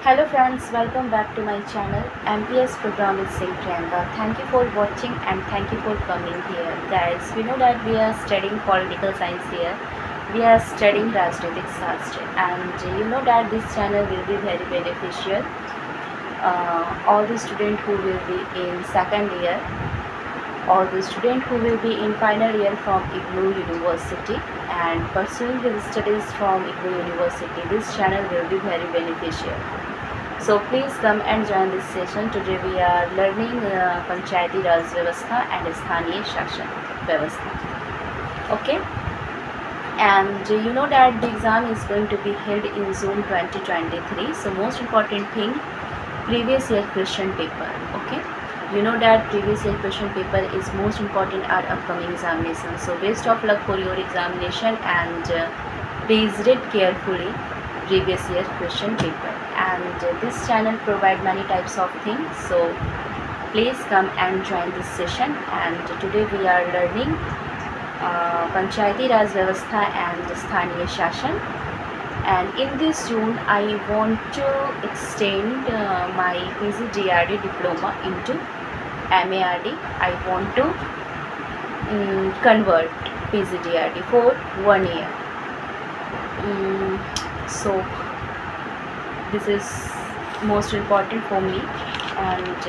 Hello friends, welcome back to my channel MPS program with Singh Priyanka. Thank you for watching and thank you for coming here. Guys, we know that we are studying political science here. We are studying Rajnitik Shastra and you know that this channel will be very beneficial. All the students who will be in second year, all the students who will be in final year from IGNOU University and pursuing his studies from IGNOU University, this channel will be very beneficial. So please come and join this session. Today we are learning Panchayati Raj Vyavastha and Sthaniya Shashan Vyavastha. Okay, and you know that the exam is going to be held in June 2023. So most important thing, previous year question paper. Okay, you know that previous year question paper is most important at upcoming examination. So best of luck for your examination and please read carefully previous year question paper. And this channel provide many types of things, so please come and join this session. And today we are learning Panchayati Raj Vyavastha and Sthaniya Shashan. And in this June I want to extend my PGDRD diploma into MARD. I want to convert PGDRD for 1 year. So this is most important for me, and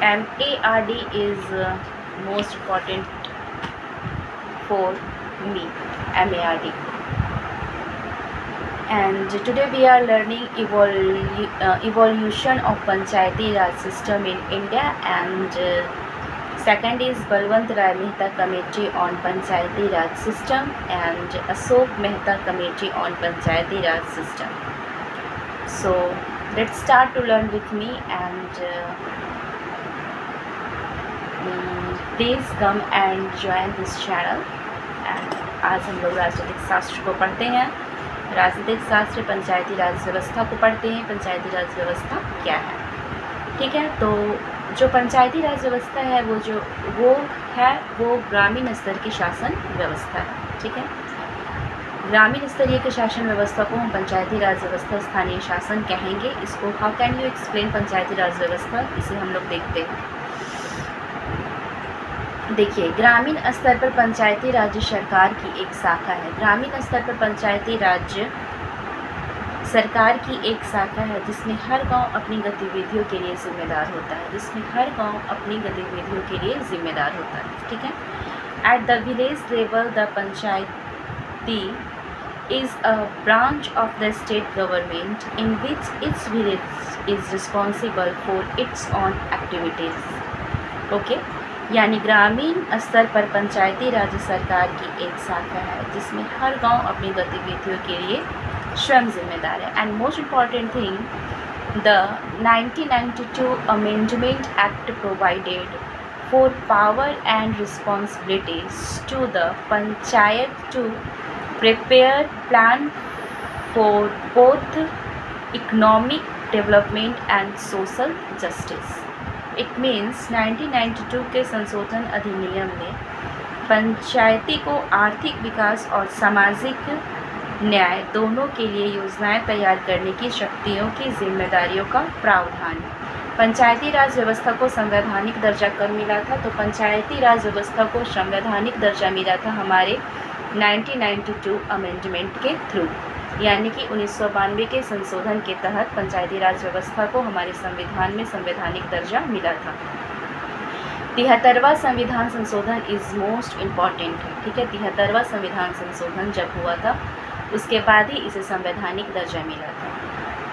MARD is most important for me, MARD. And today we are learning evolution of Panchayati Raj system in India, and second is Balwant Rai Mehta Committee on Panchayati Raj system and Ashok Mehta Committee on Panchayati Raj system. So let's start to learn with me, and please come and join this channel. And आज हम लोग राजनीतिक शास्त्र को पढ़ते हैं, राजनीतिक शास्त्र पंचायती राज व्यवस्था को पढ़ते हैं। पंचायती राज व्यवस्था क्या है, ठीक है। तो जो पंचायती राज व्यवस्था है वो ग्रामीण स्तर की शासन व्यवस्था है, ठीक है। ग्रामीण स्तरीय के शासन व्यवस्था को हम पंचायती राज व्यवस्था स्थानीय शासन कहेंगे। इसको हाउ कैन यू एक्सप्लेन पंचायती राज व्यवस्था, इसे हम लोग देखते हैं। देखिए, ग्रामीण स्तर पर पंचायती राज्य सरकार की एक शाखा है। ग्रामीण स्तर पर पंचायती राज्य सरकार की एक शाखा है जिसमें हर गांव अपनी गतिविधियों के लिए जिम्मेदार होता है, ठीक है। At the village level the Panchayati is a branch of the state government in which each village is responsible for its own activities. Okay, यानी ग्रामीण स्तर पर पंचायती राज्य सरकार की एक शाखा है जिसमें हर गांव अपनी गतिविधियों के लिए स्वयं जिम्मेदार है। And most important thing, the 1992 amendment act provided for power and responsibilities to the panchayat to prepare plan for both economic development and social justice. It means 1992 के संशोधन अधिनियम ने पंचायती को आर्थिक विकास और सामाजिक न्याय दोनों के लिए योजनाएं तैयार करने की शक्तियों की जिम्मेदारियों का प्रावधान। पंचायती राज व्यवस्था को संवैधानिक दर्जा कब मिला था? तो पंचायती राज व्यवस्था को संवैधानिक दर्जा मिला था हमारे 1992 अमेंडमेंट के थ्रू, यानी कि 1992 के संशोधन के तहत पंचायती राज व्यवस्था को हमारे संविधान में संवैधानिक दर्जा मिला था। 73वां संविधान संशोधन इज़ मोस्ट इम्पॉर्टेंट है, ठीक है। 73वां संविधान संशोधन जब हुआ था उसके बाद ही इसे संवैधानिक दर्जा मिला था।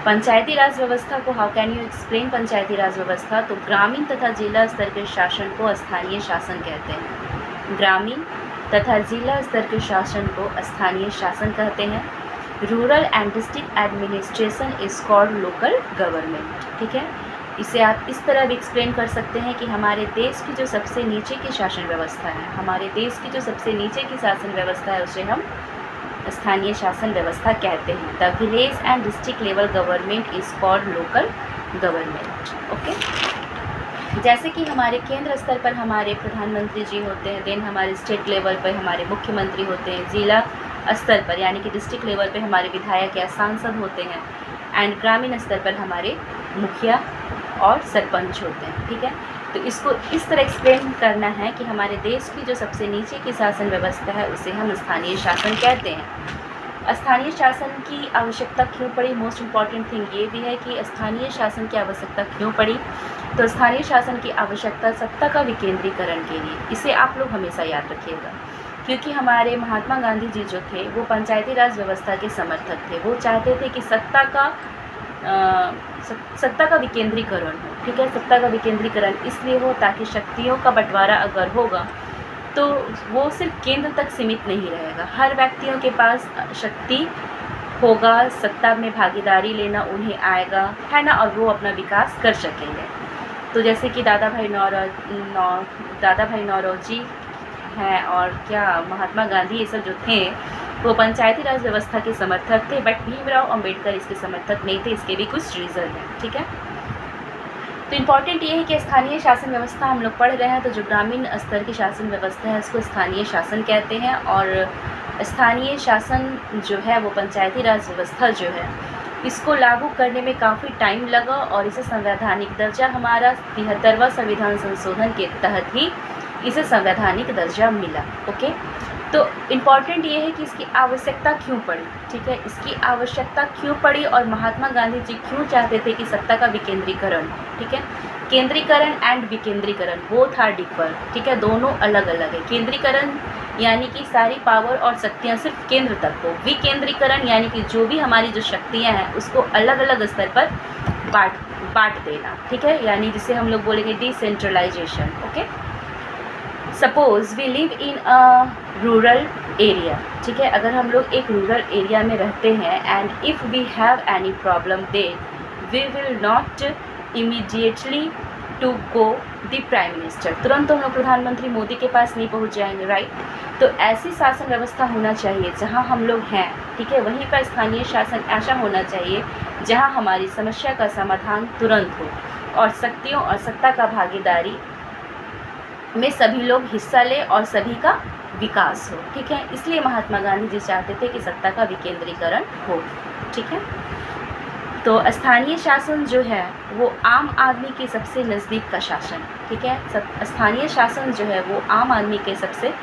पंचायती राज व्यवस्था को हाउ कैन यू एक्सप्लेन पंचायती राज व्यवस्था? तो ग्रामीण तथा जिला स्तर के शासन को स्थानीय शासन कहते हैं। ग्रामीण तथा जिला स्तर के शासन को स्थानीय शासन कहते हैं। Rural and district administration is called local government, ठीक है। इसे आप इस तरह भी एक्सप्लेन कर सकते हैं कि हमारे देश की जो सबसे नीचे की शासन व्यवस्था है, उसे हम स्थानीय शासन व्यवस्था कहते हैं। The village and district level government is called local government. Okay, जैसे कि हमारे केंद्र स्तर पर हमारे प्रधानमंत्री जी होते हैं, देन हमारे स्टेट लेवल पर हमारे मुख्यमंत्री होते हैं, जिला स्तर पर यानी कि डिस्ट्रिक्ट लेवल पे हमारे विधायक या सांसद होते हैं, एंड ग्रामीण स्तर पर हमारे मुखिया और सरपंच होते हैं, ठीक है। तो इसको इस तरह एक्सप्लेन करना है कि हमारे देश की जो सबसे नीचे की शासन व्यवस्था है उसे हम स्थानीय शासन कहते हैं। स्थानीय शासन की आवश्यकता क्यों पड़ी, मोस्ट इम्पॉर्टेंट थिंग ये भी है कि स्थानीय शासन की आवश्यकता क्यों पड़ी। तो स्थानीय शासन की आवश्यकता सत्ता का विकेंद्रीकरण के लिए, इसे आप लोग हमेशा याद रखिएगा, क्योंकि हमारे महात्मा गांधी जी जो थे वो पंचायती राज व्यवस्था के समर्थक थे। वो चाहते थे कि सत्ता का विकेंद्रीकरण हो, ठीक है। सत्ता का विकेंद्रीकरण इसलिए हो ताकि शक्तियों का बंटवारा अगर होगा तो वो सिर्फ केंद्र तक सीमित नहीं रहेगा, हर व्यक्तियों के पास शक्ति होगा, सत्ता में भागीदारी लेना उन्हें आएगा, है ना, और वो अपना विकास कर सकेंगे। तो जैसे कि दादा भाई नौरोजी हैं और क्या महात्मा गांधी ये सब जो थे वो पंचायती राज व्यवस्था के समर्थक थे, बट भीमराव अंबेडकर इसके समर्थक नहीं थे। इसके भी कुछ रीज़न हैं, ठीक है। तो इम्पॉर्टेंट ये है कि स्थानीय शासन व्यवस्था हम लोग पढ़ रहे हैं, तो जो ग्रामीण स्तर की शासन व्यवस्था है उसको स्थानीय शासन कहते हैं। और स्थानीय शासन जो है वो पंचायती राज व्यवस्था जो है इसको लागू करने में काफ़ी टाइम लगा और इसे संवैधानिक दर्जा हमारा 73वां संविधान संशोधन के तहत ही इसे संवैधानिक दर्जा मिला। ओके, तो इम्पॉर्टेंट ये है कि इसकी आवश्यकता क्यों पड़ी, ठीक है। इसकी आवश्यकता क्यों पड़ी और महात्मा गांधी जी क्यों चाहते थे कि सत्ता का विकेंद्रीकरण, ठीक है। केंद्रीकरण एंड विकेंद्रीकरण बोथ आर डिफर, ठीक है, दोनों अलग अलग है। केंद्रीकरण यानी कि सारी पावर और शक्तियाँ सिर्फ केंद्र तक हो, विकेंद्रीकरण यानी कि जो भी हमारी जो शक्तियाँ हैं उसको अलग अलग स्तर पर बांट देना, ठीक है, यानी जिसे हम लोग बोलेंगे decentralisation. Okay, suppose we live in a rural area, ठीक है, अगर हम लोग एक रूरल एरिया में रहते हैं and if we have any problem then we will not immediately to go the prime minister, तुरंत तो हम लोग प्रधानमंत्री मोदी के पास नहीं पहुंच जाएंगे, राइट। तो ऐसी शासन व्यवस्था होना चाहिए जहां हम लोग हैं, ठीक है, वहीं पर स्थानीय शासन ऐसा होना चाहिए जहां हमारी समस्या का समाधान तुरंत हो और शक्तियों और सत्ता का भागीदारी में सभी लोग हिस्सा लें और सभी का विकास हो, ठीक है। इसलिए महात्मा गांधी जी चाहते थे कि सत्ता का विकेंद्रीकरण हो, ठीक है। तो स्थानीय शासन जो है वो आम आदमी के सबसे नज़दीक का शासन, ठीक है। स्थानीय शासन जो है वो आम आदमी के सबसे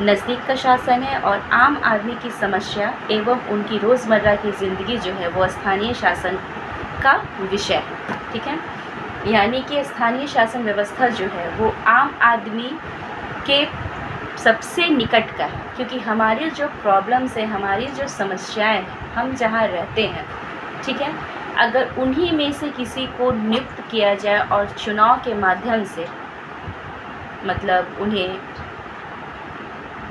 नज़दीक का शासन है और आम आदमी की समस्या एवं उनकी रोज़मर्रा की ज़िंदगी जो है वो स्थानीय शासन का विषय है, ठीक है। यानी कि स्थानीय शासन व्यवस्था जो है वो आम आदमी के सबसे निकट का है, क्योंकि हमारी जो प्रॉब्लम्स है, हमारी जो समस्याएं हैं, हम जहाँ रहते हैं, ठीक है, अगर उन्हीं में से किसी को नियुक्त किया जाए और चुनाव के माध्यम से मतलब उन्हें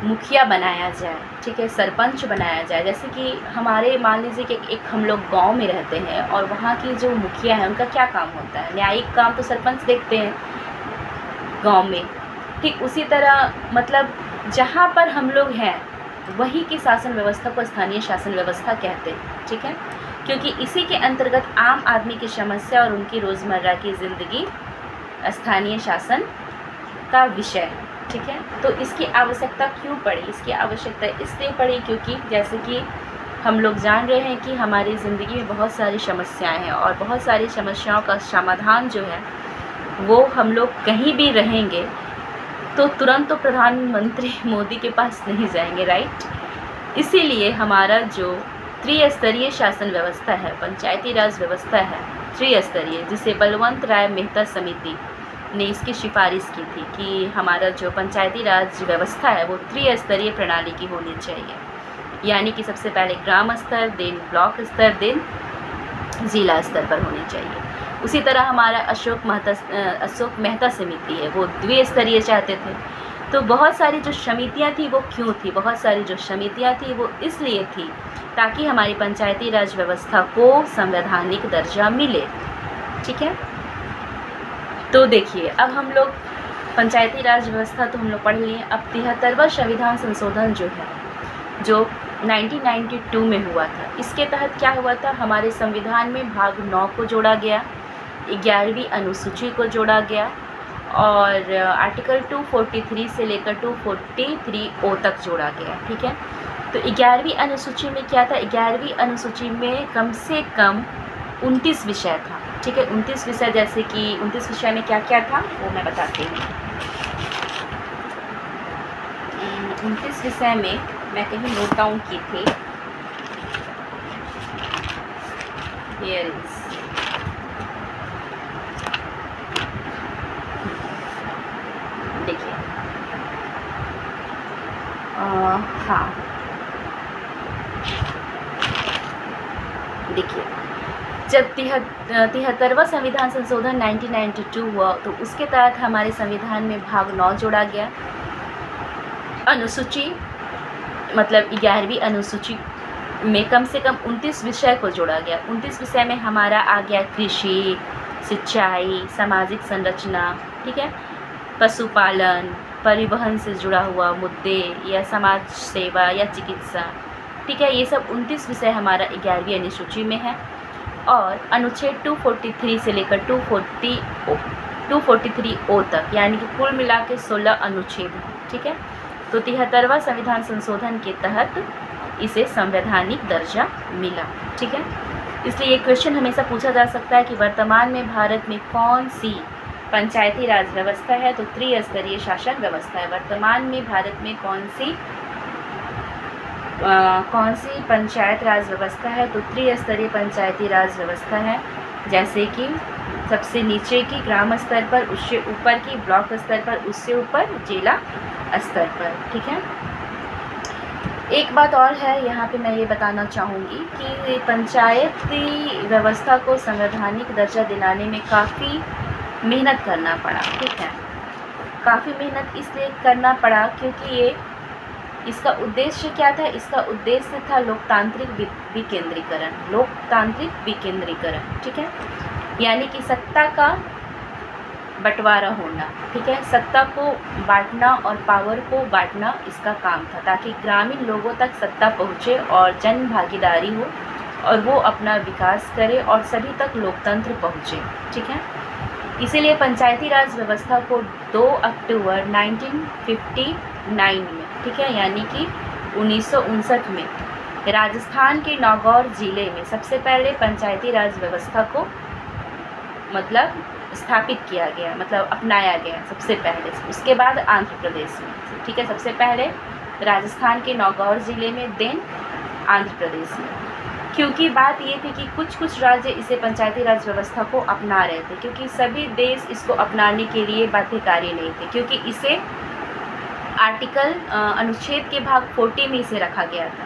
मुखिया बनाया जाए, ठीक है, सरपंच बनाया जाए। जैसे कि हमारे मान लीजिए कि एक हम लोग गांव में रहते हैं और वहाँ की जो मुखिया है उनका क्या काम होता है, न्यायिक काम तो सरपंच देखते हैं गांव में, ठीक उसी तरह मतलब जहाँ पर हम लोग हैं वही की शासन व्यवस्था को स्थानीय शासन व्यवस्था कहते हैं, ठीक है, क्योंकि इसी के अंतर्गत आम आदमी की समस्या और उनकी रोज़मर्रा की ज़िंदगी स्थानीय शासन का विषय है, ठीक है। तो इसकी आवश्यकता क्यों पड़ी, इसकी आवश्यकता इसलिए पड़ी क्योंकि जैसे कि हम लोग जान रहे हैं कि हमारी ज़िंदगी में बहुत सारी समस्याएं हैं और बहुत सारी समस्याओं का समाधान जो है वो हम लोग कहीं भी रहेंगे तो तुरंत तो प्रधानमंत्री मोदी के पास नहीं जाएंगे, राइट। इसीलिए हमारा जो त्रिस्तरीय शासन व्यवस्था है, पंचायती राज व्यवस्था है त्रिस्तरीय, जिसे बलवंत राय मेहता समिति ने इसकी सिफारिश की थी कि हमारा जो पंचायती राज व्यवस्था है वो त्रिस्तरीय प्रणाली की होनी चाहिए, यानी कि सबसे पहले ग्राम स्तर, देन ब्लॉक स्तर, देन जिला स्तर पर होनी चाहिए। उसी तरह हमारा अशोक मेहता समिति है वो द्विस्तरीय चाहते थे। तो बहुत सारी जो समितियाँ थी वो क्यों थी, बहुत सारी जो समितियाँ थी वो इसलिए थी ताकि हमारी पंचायती राज व्यवस्था को संवैधानिक दर्जा मिले, ठीक है। तो देखिए अब हम लोग पंचायती राज व्यवस्था तो हम लोग पढ़ लिए, अब 73वां संविधान संशोधन जो है जो 1992 में हुआ था, इसके तहत क्या हुआ था, हमारे संविधान में भाग 9 को जोड़ा गया, 11वीं अनुसूची को जोड़ा गया और आर्टिकल 243 से लेकर 243O तक जोड़ा गया, ठीक है। तो 11वीं अनुसूची में क्या था, 11वीं अनुसूची में कम से कम 29 विषय था, ठीक है। 29 विषय, जैसे कि 29 विषय में क्या क्या था वो मैं बताती हूँ। 29 विषय में मैं कहीं नोट डाउन की थी, हियर इज, देखिए, हाँ देखिए, जब 73वां संविधान संशोधन 1992 हुआ तो उसके तहत हमारे संविधान में भाग 9 जोड़ा गया। अनुसूची मतलब 11वीं अनुसूची में कम से कम 29 विषय को जोड़ा गया। 29 विषय में हमारा आ गया कृषि, सिंचाई, सामाजिक संरचना, ठीक है, पशुपालन, परिवहन से जुड़ा हुआ मुद्दे या समाज सेवा या चिकित्सा, ठीक है। ये सब 29 विषय हमारा 11वीं अनुसूची में है। और अनुच्छेद 243 से लेकर 243O तक, यानी कि कुल मिला के 16 अनुच्छेद हैं, ठीक है। तो 73वां संविधान संशोधन के तहत इसे संवैधानिक दर्जा मिला, ठीक है। इसलिए ये क्वेश्चन हमेशा पूछा जा सकता है कि वर्तमान में भारत में कौन सी पंचायती राज व्यवस्था है, तो त्रिस्तरीय शासन व्यवस्था है। वर्तमान में भारत में कौन सी पंचायत राज व्यवस्था है, तो त्रिस्तरीय पंचायती राज व्यवस्था है। जैसे कि सबसे नीचे की ग्राम स्तर पर, उससे ऊपर की ब्लॉक स्तर पर, उससे ऊपर जिला स्तर पर, ठीक है। एक बात और है यहाँ पे मैं ये बताना चाहूँगी कि पंचायती व्यवस्था को संवैधानिक दर्जा दिलाने में काफ़ी मेहनत करना पड़ा, ठीक है। काफ़ी मेहनत इसलिए करना पड़ा क्योंकि इसका उद्देश्य क्या था? इसका उद्देश्य था लोकतांत्रिक विकेंद्रीकरण, ठीक है। यानी कि सत्ता का बंटवारा होना, ठीक है। सत्ता को बांटना और पावर को बांटना इसका काम था, ताकि ग्रामीण लोगों तक सत्ता पहुँचे और जन भागीदारी हो और वो अपना विकास करे और सभी तक लोकतंत्र पहुँचे, ठीक है। इसीलिए पंचायती राज व्यवस्था को 2 अक्टूबर 1959 में, ठीक है, यानी कि 1959 में राजस्थान के नागौर ज़िले में सबसे पहले पंचायती राज व्यवस्था को मतलब स्थापित किया गया, मतलब अपनाया गया सबसे पहले। उसके बाद आंध्र प्रदेश में, ठीक है, सबसे पहले राजस्थान के नागौर ज़िले में, देन आंध्र प्रदेश में। क्योंकि बात ये थी कि कुछ राज्य इसे पंचायती राज व्यवस्था को अपना रहे थे, क्योंकि सभी देश इसको अपनाने के लिए बाध्यकारी नहीं थे, क्योंकि इसे आर्टिकल अनुच्छेद के भाग 40 में इसे रखा गया था।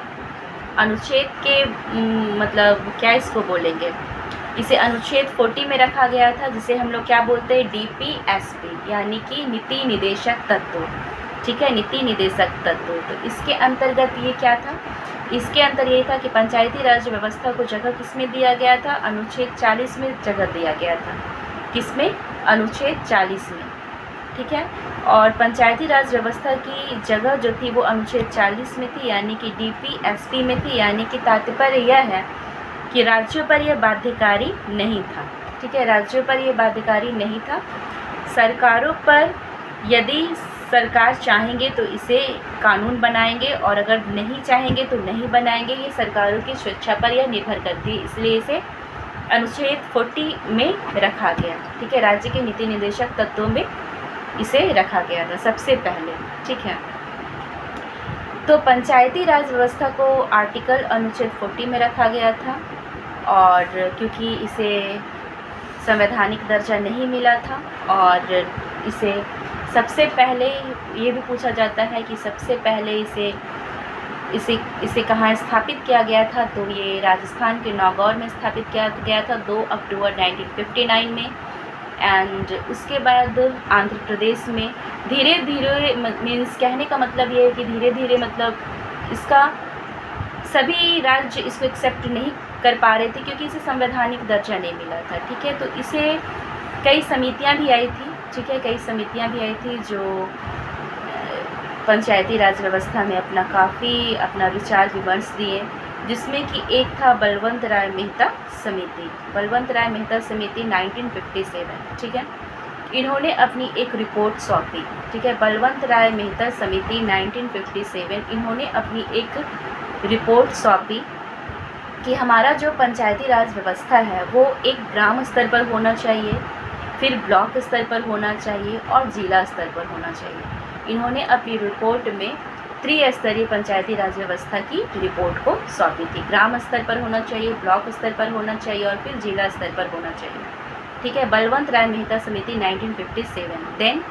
अनुच्छेद के मतलब क्या इसको बोलेंगे, इसे अनुच्छेद 40 में रखा गया था, जिसे हम लोग क्या बोलते हैं, DPSP, यानी कि नीति निदेशक तत्व, ठीक है, नीति निदेशक तत्व। तो इसके अंतर्गत ये क्या था, इसके अंतर ये था कि पंचायती राज व्यवस्था को जगह किसमें दिया गया था, अनुच्छेद 40 में जगह दिया गया था। किसमें? अनुच्छेद 40 में, ठीक है। और पंचायती राज व्यवस्था की जगह जो थी वो अनुच्छेद 40 में थी, यानी कि DPSP में थी। यानी कि तात्पर्य यह है कि राज्यों पर यह बाध्यकारी नहीं था, ठीक है, राज्यों पर यह बाध्यकारी नहीं था। सरकारों पर यदि सरकार चाहेंगे तो इसे कानून बनाएंगे, और अगर नहीं चाहेंगे तो नहीं बनाएंगे। ये सरकारों की स्वेच्छा पर यह निर्भर करती है, इसलिए इसे अनुच्छेद 40 में रखा गया, ठीक है। राज्य के नीति निदेशक तत्वों में इसे रखा गया था सबसे पहले, ठीक है। तो पंचायती राज व्यवस्था को आर्टिकल अनुच्छेद 40 में रखा गया था, और क्योंकि इसे संवैधानिक दर्जा नहीं मिला था, और इसे सबसे पहले ये भी पूछा जाता है कि सबसे पहले इसे कहाँ स्थापित किया गया था, तो ये राजस्थान के नागौर में स्थापित किया गया था 2 अक्टूबर 1959 में। एंड उसके बाद आंध्र प्रदेश में धीरे धीरे, मीन्स कहने का मतलब ये है कि धीरे धीरे मतलब इसका सभी राज्य इसको एक्सेप्ट नहीं कर पा रहे थे, क्योंकि इसे संवैधानिक दर्जा नहीं मिला था, ठीक है। तो इसे कई समितियां भी आई थी, ठीक है, कई समितियां भी आई थी जो पंचायती राज व्यवस्था में अपना विचार विमर्श दिए, जिसमें कि एक था बलवंत राय मेहता समिति। बलवंत राय मेहता समिति 1957, ठीक है, इन्होंने अपनी एक रिपोर्ट सौंपी, ठीक है। बलवंत राय मेहता समिति 1957 इन्होंने अपनी एक रिपोर्ट सौंपी कि हमारा जो पंचायती राज व्यवस्था है वो एक ग्राम स्तर पर होना चाहिए, फिर ब्लॉक स्तर पर होना चाहिए और ज़िला स्तर पर होना चाहिए। इन्होंने अपनी रिपोर्ट में त्रिस्तरीय पंचायती राज व्यवस्था की रिपोर्ट को सौंपी थी। ग्राम स्तर पर होना चाहिए, ब्लॉक स्तर पर होना चाहिए और फिर जिला स्तर पर होना चाहिए। ठीक है। बलवंत राय मेहता समिति 1957, देन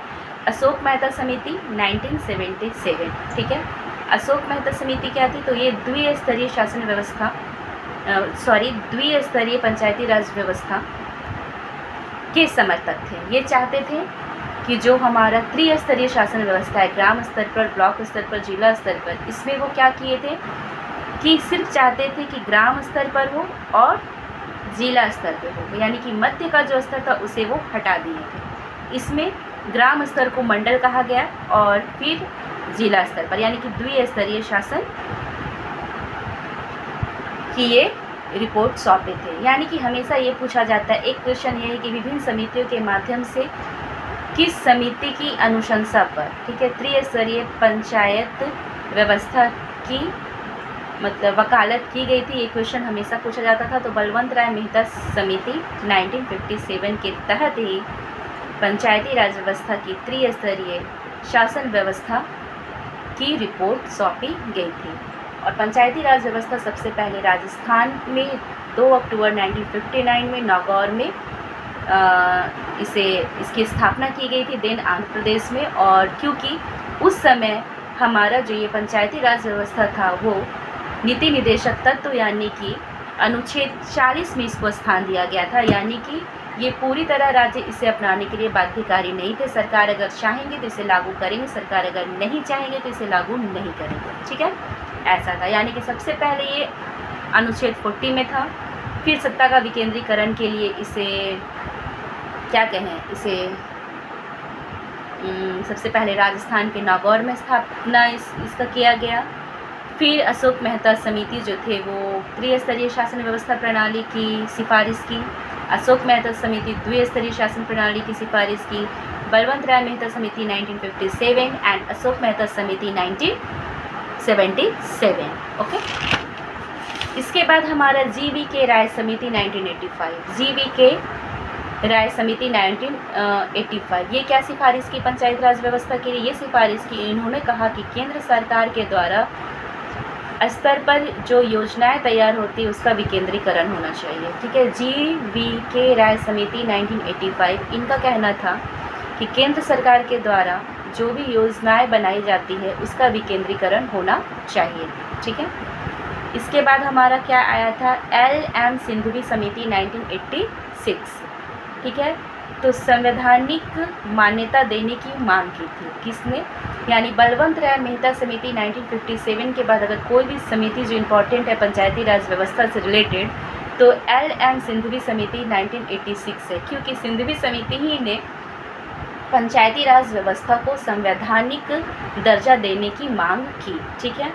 अशोक मेहता समिति 1977। ठीक है। अशोक मेहता समिति क्या थी? तो ये द्विस्तरीय शासन व्यवस्था द्विस्तरीय पंचायती राज व्यवस्था के समर्थक थे। ये चाहते थे कि जो हमारा त्रिस्तरीय शासन व्यवस्था है, ग्राम स्तर पर, ब्लॉक स्तर पर, जिला स्तर पर, इसमें वो क्या किए थे कि सिर्फ चाहते थे कि ग्राम स्तर पर हो और जिला स्तर पर हो, यानी कि मध्य का जो स्तर था उसे वो हटा दिए थे। इसमें ग्राम स्तर को मंडल कहा गया और फिर जिला स्तर पर, यानी कि द्विस्तरीय शासन की ये रिपोर्ट सौंपे थे। यानी कि हमेशा ये पूछा जाता है, एक क्वेश्चन ये है कि विभिन्न समितियों के माध्यम से किस समिति की अनुशंसा पर, ठीक है, त्रिस्तरीय पंचायत व्यवस्था की मतलब वकालत की गई थी। ये क्वेश्चन हमेशा पूछा जाता था। तो बलवंत राय मेहता समिति 1957 के तहत ही पंचायती राज व्यवस्था की त्रिस्तरीय शासन व्यवस्था की रिपोर्ट सौंपी गई थी। और पंचायती राज व्यवस्था सबसे पहले राजस्थान में 2 अक्टूबर 1959 में नागौर में इसकी स्थापना की गई थी, देन आंध्र प्रदेश में। और क्योंकि उस समय हमारा जो ये पंचायती राज व्यवस्था था वो नीति निदेशक तत्व यानी कि अनुच्छेद 40 में इसको स्थान दिया गया था, यानी कि ये पूरी तरह राज्य इसे अपनाने के लिए बाध्यकारी नहीं थे। सरकार अगर चाहेंगे तो इसे लागू करेंगे, सरकार अगर नहीं चाहेंगे तो इसे लागू नहीं करेंगे। ठीक है, ऐसा था। यानी कि सबसे पहले ये अनुच्छेद 40 में था, फिर सत्ता का विकेंद्रीकरण के लिए इसे क्या कहें, इसे सबसे पहले राजस्थान के नागौर में स्थापना इसका किया गया। फिर अशोक मेहता समिति जो थे वो त्रिस्तरीय शासन व्यवस्था प्रणाली की सिफारिश की। अशोक मेहता समिति द्विस्तरीय शासन प्रणाली की सिफारिश की। बलवंत राय मेहता समिति 1957 एंड अशोक मेहता समिति 1977। ओके। इसके बाद हमारा GV.K. राय समिति 1985। GV.K. राय समिति 1985 ये क्या सिफारिश की पंचायत राज व्यवस्था के लिए? ये सिफारिश की, इन्होंने कहा कि केंद्र सरकार के द्वारा स्तर पर जो योजनाएं तैयार होती है उसका विकेंद्रीकरण होना चाहिए। ठीक है। GV.K. राय समिति 1985 इनका कहना था कि केंद्र सरकार के द्वारा जो भी योजनाएं बनाई जाती है उसका विकेंद्रीकरण होना चाहिए। ठीक है। इसके बाद हमारा क्या आया था? LM सिंघवी समिति 1986। ठीक है। तो संवैधानिक मान्यता देने की मांग की थी। किसने? यानी बलवंत राय मेहता समिति 1957 के बाद अगर कोई भी समिति जो इम्पोर्टेंट है पंचायती राज व्यवस्था से रिलेटेड तो LM सिंघवी समिति 1986 है, क्योंकि सिंघवी समिति ही ने पंचायती राज व्यवस्था को संवैधानिक दर्जा देने की मांग की। ठीक है।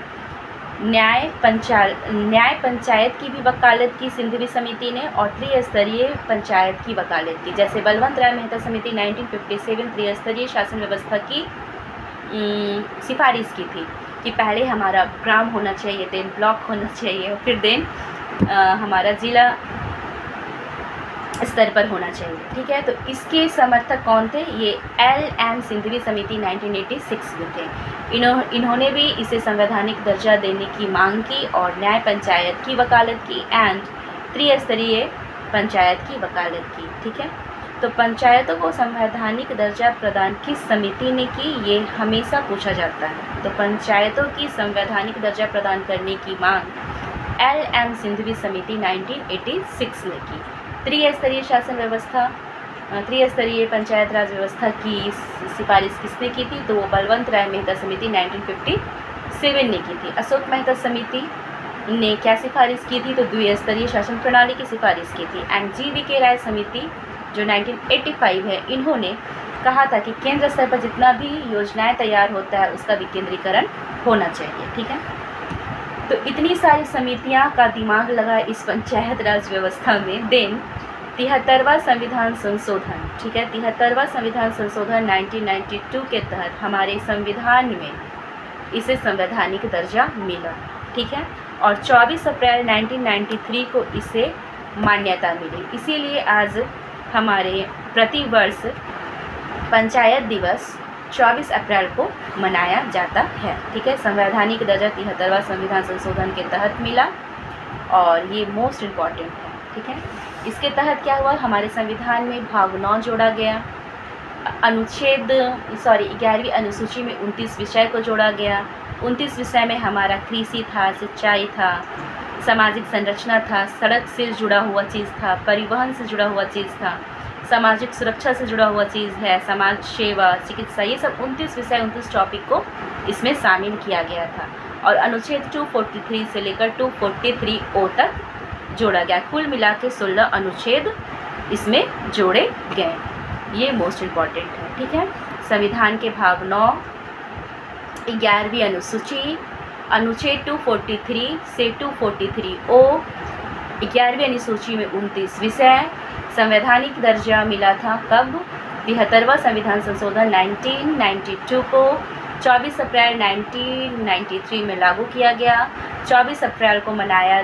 न्याय पंचायत की भी वकालत की सिंघवी समिति ने और त्रिस्तरीय पंचायत की वकालत की। जैसे बलवंत राय मेहता समिति 1957 त्रिस्तरीय शासन व्यवस्था की सिफारिश की थी कि पहले हमारा ग्राम होना चाहिए, देन ब्लॉक होना चाहिए, फिर देन हमारा जिला स्तर पर होना चाहिए। ठीक है। तो इसके समर्थक कौन थे? ये LM सिंघवी समिति 1986 में थे। इन्होंने भी इसे संवैधानिक दर्जा देने की मांग की और न्याय पंचायत की वकालत की एंड त्रिस्तरीय पंचायत की वकालत की। ठीक है। तो पंचायतों को संवैधानिक दर्जा प्रदान किस समिति ने की? ये हमेशा पूछा जाता है। तो पंचायतों की संवैधानिक दर्जा प्रदान करने की मांग LM सिंघवी समिति 1986 ने की। त्रिस्तरीय शासन व्यवस्था, त्रिस्तरीय पंचायत राज व्यवस्था की सिफारिश किसने की थी? तो वो बलवंत राय मेहता समिति 1957 ने की थी। अशोक मेहता समिति ने क्या सिफारिश की थी? तो द्विस्तरीय शासन प्रणाली की सिफारिश की थी। And GV.K. राय समिति जो 1985 है, इन्होंने कहा था कि केंद्र स्तर पर जितना भी योजनाएं तैयार होता है उसका विकेंद्रीकरण होना चाहिए। ठीक है। तो इतनी सारी समितियां का दिमाग लगा इस पंचायत राज व्यवस्था में। देन 73वां संविधान संशोधन, ठीक है, 73वां संविधान संशोधन 1992 के तहत हमारे संविधान में इसे संवैधानिक दर्जा मिला। ठीक है। और 24 अप्रैल 1993 को इसे मान्यता मिली। इसीलिए आज हमारे प्रतिवर्ष पंचायत दिवस 24 अप्रैल को मनाया जाता है। ठीक है, संवैधानिक दर्जा 73वां संविधान संशोधन के तहत मिला और ये मोस्ट इम्पॉर्टेंट है। ठीक है, इसके तहत क्या हुआ, हमारे संविधान में भाग 9 जोड़ा गया, 11वीं अनुसूची में 29 विषय को जोड़ा गया। 29 विषय में हमारा कृषि था, सिंचाई था, सामाजिक संरचना था, सड़क से जुड़ा हुआ चीज़ था, परिवहन से जुड़ा हुआ चीज़ था, सामाजिक सुरक्षा से जुड़ा हुआ चीज़ है, समाज सेवा, चिकित्सा, ये सब 29 विषय 29 टॉपिक को इसमें शामिल किया गया था। और अनुच्छेद 243 से लेकर 243O तक जोड़ा गया। कुल मिला के 16 अनुच्छेद इसमें जोड़े गए। ये मोस्ट इम्पॉर्टेंट है। ठीक है, संविधान के भाग 9, 11वीं अनुसूची, अनुच्छेद 243 से 243O, 11वीं अनुसूची में 29 विषय, संवैधानिक दर्जा मिला था कब, 73वां संविधान संशोधन 1992 को 24 अप्रैल 1993 में लागू किया गया। 24 अप्रैल को मनाया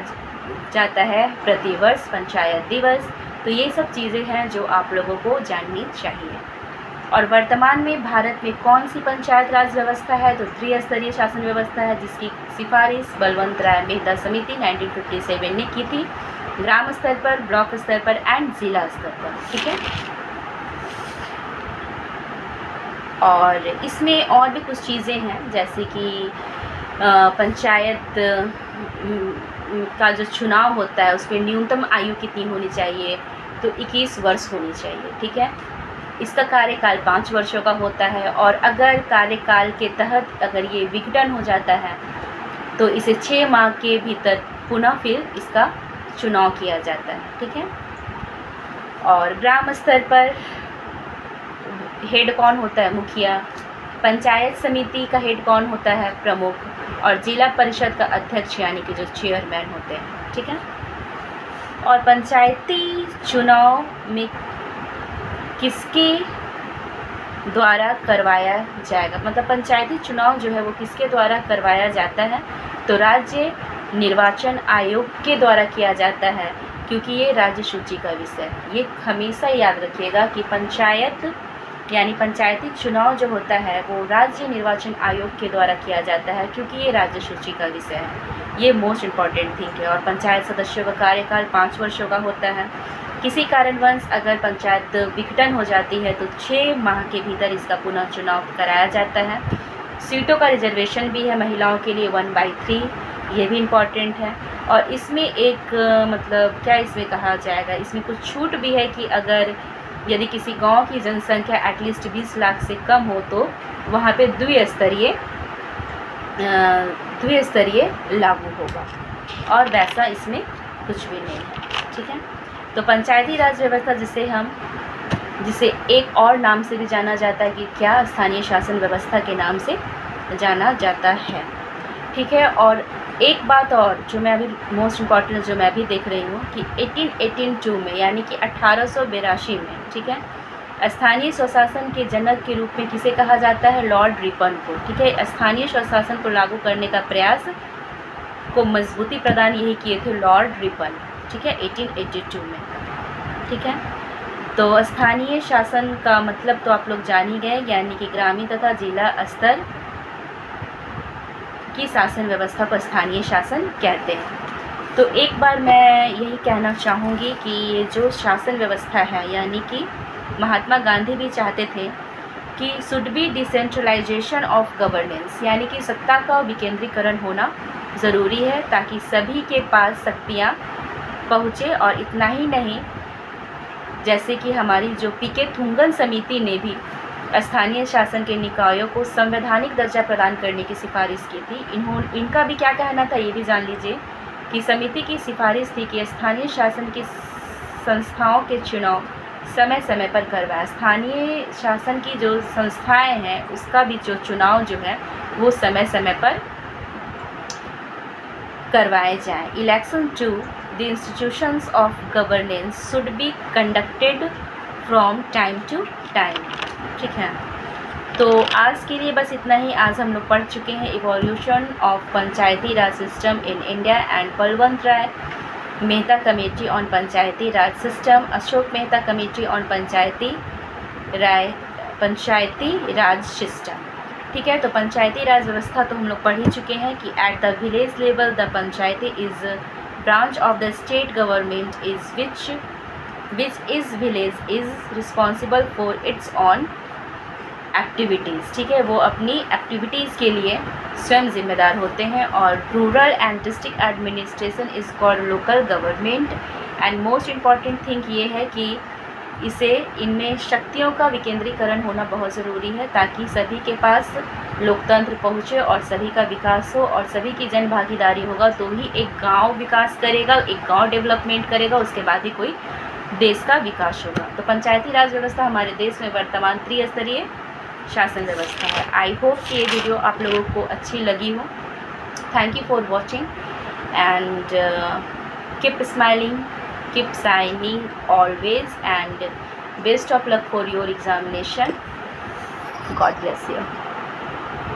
जाता है प्रतिवर्ष पंचायत दिवस। तो ये सब चीज़ें हैं जो आप लोगों को जाननी चाहिए। और वर्तमान में भारत में कौन सी पंचायत राज व्यवस्था है, तो त्रिस्तरीय शासन व्यवस्था है, जिसकी सिफारिश बलवंत राय मेहता समिति 1957 ने की थी, ग्राम स्तर पर, ब्लॉक स्तर पर एंड जिला स्तर पर। ठीक है, और इसमें और भी कुछ चीज़ें हैं, जैसे कि पंचायत का जो चुनाव होता है उसमें न्यूनतम आयु कितनी होनी चाहिए, तो 21 वर्ष होनी चाहिए। ठीक है, इसका कार्यकाल 5 वर्षों का होता है, और अगर कार्यकाल के तहत अगर ये विघटन हो जाता है तो इसे 6 माह के भीतर पुनः फिर इसका चुनाव किया जाता है। ठीक है, और ग्राम स्तर पर हेड कौन होता है, मुखिया, पंचायत समिति का हेड कौन होता है, प्रमुख, और जिला परिषद का अध्यक्ष यानी कि जो चेयरमैन होते हैं। ठीक है, और पंचायती चुनाव में किसके द्वारा करवाया जाएगा, मतलब पंचायती चुनाव जो है वो किसके द्वारा करवाया जाता है, तो राज्य निर्वाचन आयोग के द्वारा किया जाता है, क्योंकि ये राज्य सूची का विषय है। ये हमेशा याद रखिएगा कि पंचायत यानी पंचायती चुनाव जो होता है वो राज्य निर्वाचन आयोग के द्वारा किया जाता है, क्योंकि ये राज्य सूची का विषय है। ये मोस्ट इम्पॉर्टेंट थिंग है। और पंचायत सदस्यों का कार्यकाल 5 वर्षों का होता है। किसी कारणवश अगर पंचायत विघटन हो जाती है तो 6 माह के भीतर इसका पुनः चुनाव कराया जाता है। सीटों का रिजर्वेशन भी है महिलाओं के लिए 1/3, ये भी इम्पॉर्टेंट है। और इसमें एक मतलब क्या इसमें कहा जाएगा, इसमें कुछ छूट भी है कि अगर यदि किसी गांव की जनसंख्या एटलीस्ट 20 लाख से कम हो तो वहाँ पे द्विस्तरीय लागू होगा, और वैसा इसमें कुछ भी नहीं है। ठीक है, तो पंचायती राज व्यवस्था जिसे एक और नाम से भी जाना जाता है कि क्या, स्थानीय शासन व्यवस्था के नाम से जाना जाता है। ठीक है, और एक बात और जो मैं अभी मोस्ट इम्पॉर्टेंट जो मैं अभी देख रही हूँ कि 1882 में यानी कि 1882 में, ठीक है, स्थानीय स्वशासन के जनक के रूप में किसे कहा जाता है, लॉर्ड रिपन को। ठीक है, स्थानीय स्वशासन को लागू करने का प्रयास को मजबूती प्रदान यही किए थे लॉर्ड रिपन। ठीक है, 1882 में। ठीक है, तो स्थानीय शासन का मतलब तो आप लोग जान ही गए, यानी कि ग्रामीण तथा जिला स्तर की शासन व्यवस्था को स्थानीय शासन कहते हैं। तो एक बार मैं यही कहना चाहूँगी कि ये जो शासन व्यवस्था है, यानी कि महात्मा गांधी भी चाहते थे कि should be decentralisation of governance, यानी कि सत्ता का विकेंद्रीकरण होना ज़रूरी है ताकि सभी के पास शक्तियाँ पहुँचे। और इतना ही नहीं, जैसे कि हमारी जो पीके थुंगन समिति ने भी स्थानीय शासन के निकायों को संवैधानिक दर्जा प्रदान करने की सिफारिश की थी। इनका भी क्या कहना था ये भी जान लीजिए कि समिति की सिफारिश थी कि स्थानीय शासन की संस्थाओं के चुनाव समय समय पर करवाएं। स्थानीय शासन की जो संस्थाएं हैं उसका भी जो चुनाव जो है वो समय समय पर करवाए जाएं। Election to the institutions of governance should be conducted from time to time. ठीक है, तो आज के लिए बस इतना ही। आज हम लोग पढ़ चुके हैं evolution of Panchayati Raj system in India and Balwant Rai Mehta committee on Panchayati Raj system, Ashok Mehta committee on Panchayati Raj system. ठीक है, तो पंचायती राज व्यवस्था तो हम लोग पढ़ ही चुके हैं कि at the village level the Panchayati is branch of the state government is which is village is responsible for its on activities. ठीक है, वो अपनी एक्टिविटीज़ के लिए स्वयं जिम्मेदार होते हैं। और rural and district administration is called local government. And most important thing ये है कि इनमें शक्तियों का विकेंद्रीकरण होना बहुत ज़रूरी है ताकि सभी के पास लोकतंत्र पहुँचे और सभी का विकास हो और सभी की जन भागीदारी होगा तो ही एक गांव विकास करेगा, एक गांव डेवलपमेंट करेगा, उसके बाद ही कोई देश का विकास होगा। तो पंचायती राज व्यवस्था हमारे देश में वर्तमान त्रिस्तरीय शासन व्यवस्था है। आई होप कि ये वीडियो आप लोगों को अच्छी लगी हो। Thank you for watching and keep smiling, keep signing always and best of luck for your examination. God bless you.